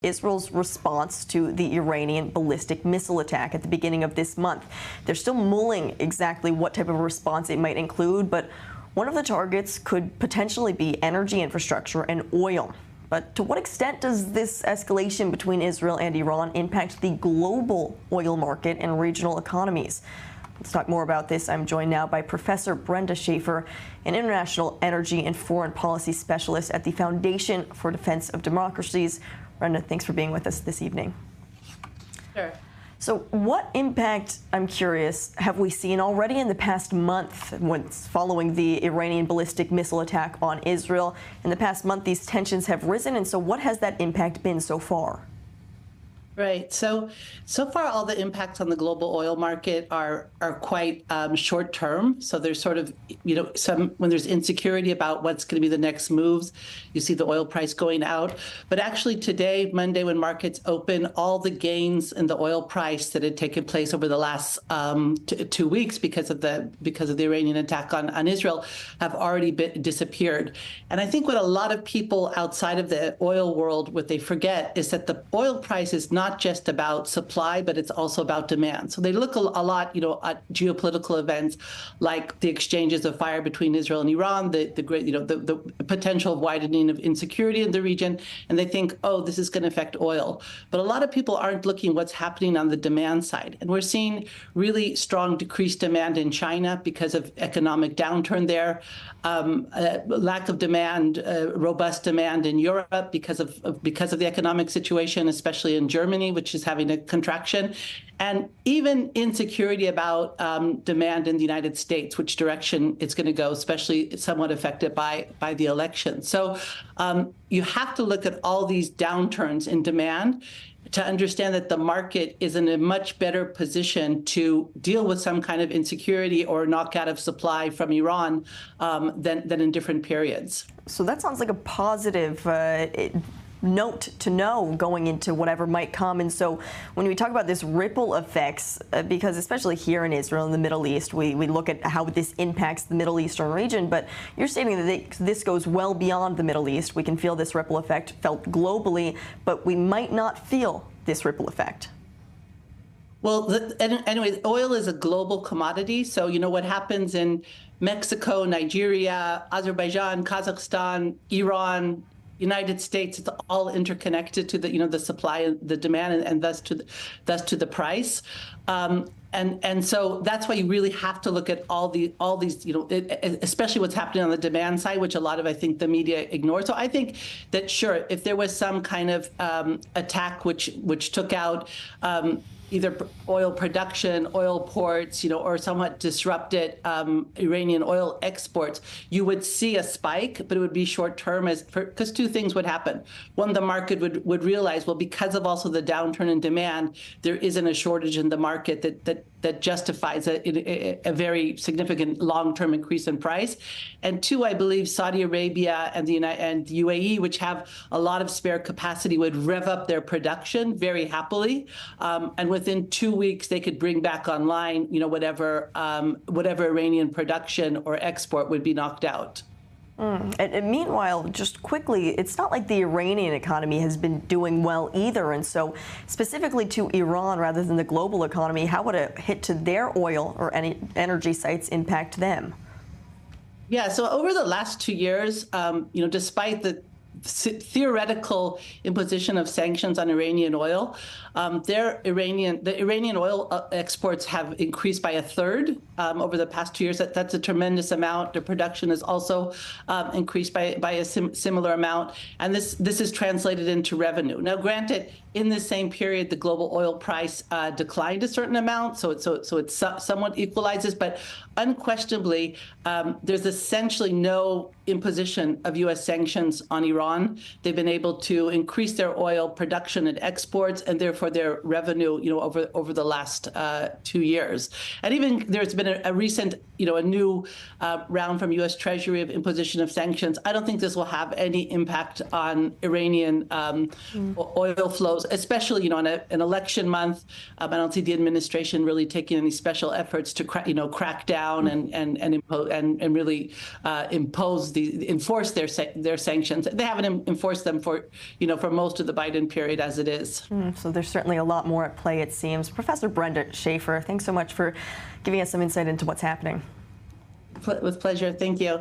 Israel's response to the Iranian ballistic missile attack at the beginning of this month. They're still mulling exactly what type of response it might include, but one of the targets could potentially be energy infrastructure and oil. But to what extent does this escalation between Israel and Iran impact the global oil market and regional economies? Let's talk more about this. I'm joined now by Professor Brenda Shaffer, an international energy and foreign policy specialist at the Foundation for Defense of Democracies. Brenda, thanks for being with us this evening. Sure. So what impact, I'm curious, have we seen already in the past month following the Iranian ballistic missile attack on Israel? In the past month, these tensions have risen, and so what has that impact been so far? Right. So far, all the impacts on the global oil market are quite short term. So there's sort of, when there's insecurity about what's going to be the next moves, you see the oil price going out. But actually today, Monday, when markets open, all the gains in the oil price that had taken place over the last 2 weeks because of the Iranian attack on Israel have already disappeared. And I think what a lot of people outside of the oil world, what they forget is that the oil price is not just about supply, but it's also about demand. So they look a lot, at geopolitical events like the exchanges of fire between Israel and Iran, the potential widening of insecurity in the region, and they think, oh, this is going to affect oil. But a lot of people aren't looking what's happening on the demand side. And we're seeing really strong decreased demand in China because of economic downturn there, lack of demand, robust demand in Europe because of the economic situation, especially in Germany, which is having a contraction, and even insecurity about demand in the United States, which direction it's going to go, especially somewhat affected by the election. So you have to look at all these downturns in demand to understand that the market is in a much better position to deal with some kind of insecurity or knockout of supply from Iran than in different periods. So that sounds like a positive note to know going into whatever might come. And so when we talk about this ripple effects, because especially here in Israel and the Middle East, we look at how this impacts the Middle Eastern region, but you're stating that this goes well beyond the Middle East. We can feel this ripple effect felt globally, but we might not feel this ripple effect. Well, anyway, oil is a global commodity. So, what happens in Mexico, Nigeria, Azerbaijan, Kazakhstan, Iran, United States, it's all interconnected to the supply and the demand, and thus to the price. And so that's why you really have to look at all these, especially what's happening on the demand side, which a lot of, I think, the media ignores. So I think that, sure, if there was some kind of attack which took out either oil production, oil ports, or somewhat disrupted Iranian oil exports, you would see a spike, but it would be short term because two things would happen. One, the market would realize, well, because of also the downturn in demand, there isn't a shortage in the market that justifies a very significant long-term increase in price. And two, I believe Saudi Arabia and the UAE, which have a lot of spare capacity, would rev up their production very happily, and within 2 weeks they could bring back online, whatever Iranian production or export would be knocked out. And meanwhile, just quickly, it's not like the Iranian economy has been doing well either. And so specifically to Iran, rather than the global economy, how would a hit to their oil or any energy sites impact them? Yeah, so over the last 2 years, despite the theoretical imposition of sanctions on Iranian oil, the Iranian oil exports have increased by 1/3 over the past 2 years. That's a tremendous amount. The production has also increased by a similar amount, and this is translated into revenue. Now, granted, in the same period, the global oil price declined a certain amount, so it somewhat equalizes, but unquestionably, there's essentially no imposition of U.S. sanctions on Iran. They've been able to increase their oil production and exports, and therefore their revenue, over the last 2 years. And even there's been a recent, a new round from U.S. Treasury of imposition of sanctions. I don't think this will have any impact on Iranian oil flows, especially, on an election month. I don't see the administration really taking any special efforts to crack down and really impose enforce their sanctions. They haven't enforced them for most of the Biden period as it is. So there's certainly a lot more at play, it seems. Professor Brenda Shaffer, thanks so much for giving us some insight into what's happening. With pleasure. Thank you.